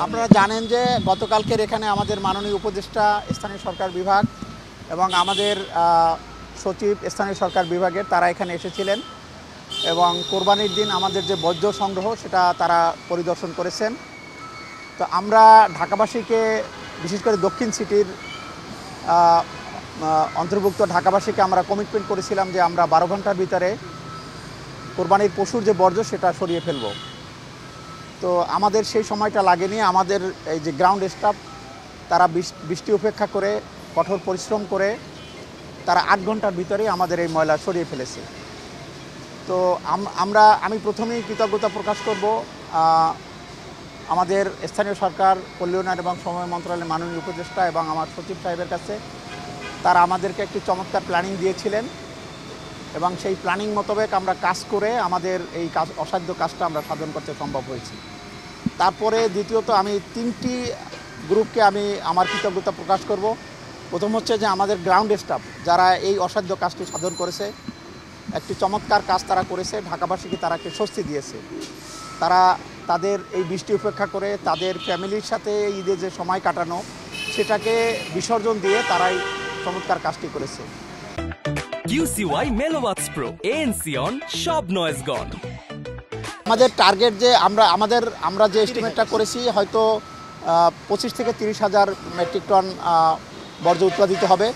আপনারা জানেন যে গতকালকের এখানে আমাদের মাননীয় উপদেষ্টা স্থানীয় সরকার বিভাগ এবং আমাদের সচিব স্থানীয় সরকার বিভাগের তারা এখানে এসেছিলেন এবং কোরবানির দিন আমাদের যে বর্জ্য সংগ্রহ সেটা তারা পরিদর্শন করেছেন। তো আমরা ঢাকাবাসীকে বিশেষ করে দক্ষিণ সিটির অন্তর্ভুক্ত ঢাকাবাসীকে আমরা কমিটমেন্ট করেছিলাম যে আমরা 12 ঘন্টার ভিতরে কোরবানির পশুর যে বর্জ্য সেটা সরিয়ে ফেলব। তো আমাদের সেই সময়টা লাগেনি। আমাদের এই যে গ্রাউন্ড স্টাফ তারা বৃষ্টি উপেক্ষা করে কঠোর পরিশ্রম করে তারা 8 ঘন্টার ভিতরেই আমাদের এই ময়লা সরিয়ে ফেলেছে। তো আমি প্রথমেই কৃতজ্ঞতা প্রকাশ করব আমাদের স্থানীয় সরকার কল্যাণ এবং সমবায় মন্ত্রণালয়ের মাননীয় উপদেষ্টা এবং আমার সচিব সাহেবের কাছে। তারা আমাদেরকে একটি চমৎকার প্ল্যানিং দিয়েছিলেন এবং সেই প্ল্যানিং মোতাবেক আমরা কাজ করে আমাদের এই অসাধ্য কাজটা আমরা সাধন করতে সম্ভব হয়েছে। তারপরে দ্বিতীয়ত আমি 3টি গ্রুপকে আমি আমার কৃতজ্ঞতা প্রকাশ করব। প্রথম হচ্ছে যে আমাদের গ্রাউন্ড স্টাফ যারা এই অসাধ্য কাজটি সাধন করেছে, একটি চমৎকার কাজ তারা করেছে, ঢাকাবাসীকে তারা একটি স্বস্তি দিয়েছে। তারা তাদের এই বৃষ্টি উপেক্ষা করে তাদের ফ্যামিলির সাথে ঈদে যে সময় কাটানো সেটাকে বিসর্জন দিয়ে তারাই চমৎকার কাজটি করেছে। QCY Melowax Pro ANC on সব নয়েজ গন। আমাদের টার্গেট যে আমরা যে এস্টিমেটটা করেছি হয়তো 25 থেকে 30 হাজার মেট্রিক টন বর্জ্য উৎপাদিত হবে।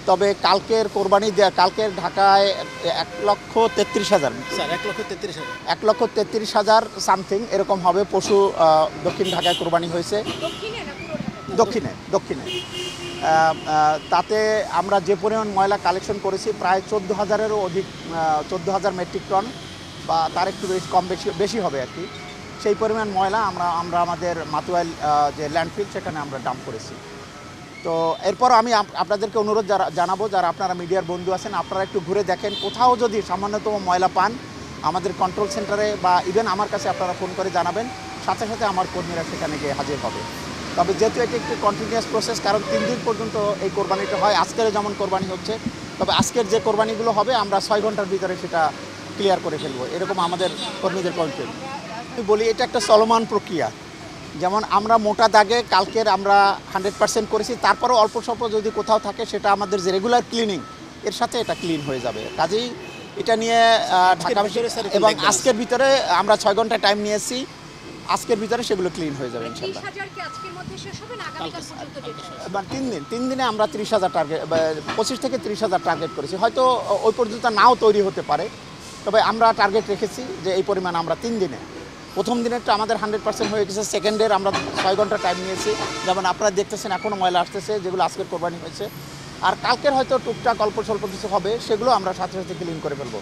তবে কালকের কালকের ঢাকায় 1,33,000 1,33,000 সামথিং এরকম হবে পশু দক্ষিণ ঢাকায় কোরবানি হয়েছে। দক্ষিণে তাতে আমরা যে পরিমাণ ময়লা কালেকশন করেছি প্রায় 14,000-এরও অধিক, 14,000 মেট্রিক টন বা তার একটু বেশি হবে আর কি। সেই পরিমাণ ময়লা আমরা আমাদের মাতুয়াইল যে ল্যান্ডফিল সেখানে আমরা ডাম্প করেছি। তো এরপর আমি আপনাদেরকে অনুরোধ জানাবো, যারা আপনারা মিডিয়ার বন্ধু আছেন, আপনারা একটু ঘুরে দেখেন, কোথাও যদি সামান্যতম ময়লা পান আমাদের কন্ট্রোল সেন্টারে বা ইভেন আমার কাছে আপনারা ফোন করে জানাবেন, সাথে সাথে আমার কর্মীরা সেখানে গিয়ে হাজির হবে। তবে যেহেতু এটি একটি কন্টিনিউয়াস প্রসেস, কারণ 3 দিন পর্যন্ত এই কোরবানিটা হয়, আজকের যেমন কোরবানি হচ্ছে, তবে আজকের যে কোরবানিগুলো হবে আমরা 6 ঘন্টার ভিতরে সেটা ক্লিয়ার করে ফেলবো, এরকম আমাদের কর্মীদের কন্ট্রোল। আমি বলি এটা একটা চলমান প্রক্রিয়া। যেমন আমরা মোটা দাগে কালকের আমরা 100% করেছি, তারপরেও অল্প স্বল্প যদি কোথাও থাকে সেটা আমাদের যে রেগুলার ক্লিনিং এর সাথে এটা ক্লিন হয়ে যাবে। কাজেই এটা নিয়ে ঢাকা এবং আজকের ভিতরে আমরা 6 ঘন্টা টাইম নিয়েছি, আজকের ভিতরে সেগুলো ক্লিন হয়ে যাবে ইনশাআল্লাহ। 3 দিনে আমরা 30,000 টার্গেট, 25 থেকে 30,000 টার্গেট করেছি। হয়তো ওই পর্যন্ত নাও তৈরি হতে পারে, তবে আমরা টার্গেট রেখেছি যে এই পরিমাণ আমরা 3 দিনে। প্রথম দিনেরটা আমাদের 100% হয়ে গেছে, সেকেন্ডের আমরা 6 ঘন্টা টাইম নিয়েছি। যেমন আপনারা দেখতেছেন এখনও ময়লা আসতেছে, যেগুলো আজকের কোরবানি হয়েছে। আর কালকের হয়তো টুকটাক অল্প স্বল্প কিছু হবে, সেগুলো আমরা সাথে সাথে ক্লিন করে ফেলবো।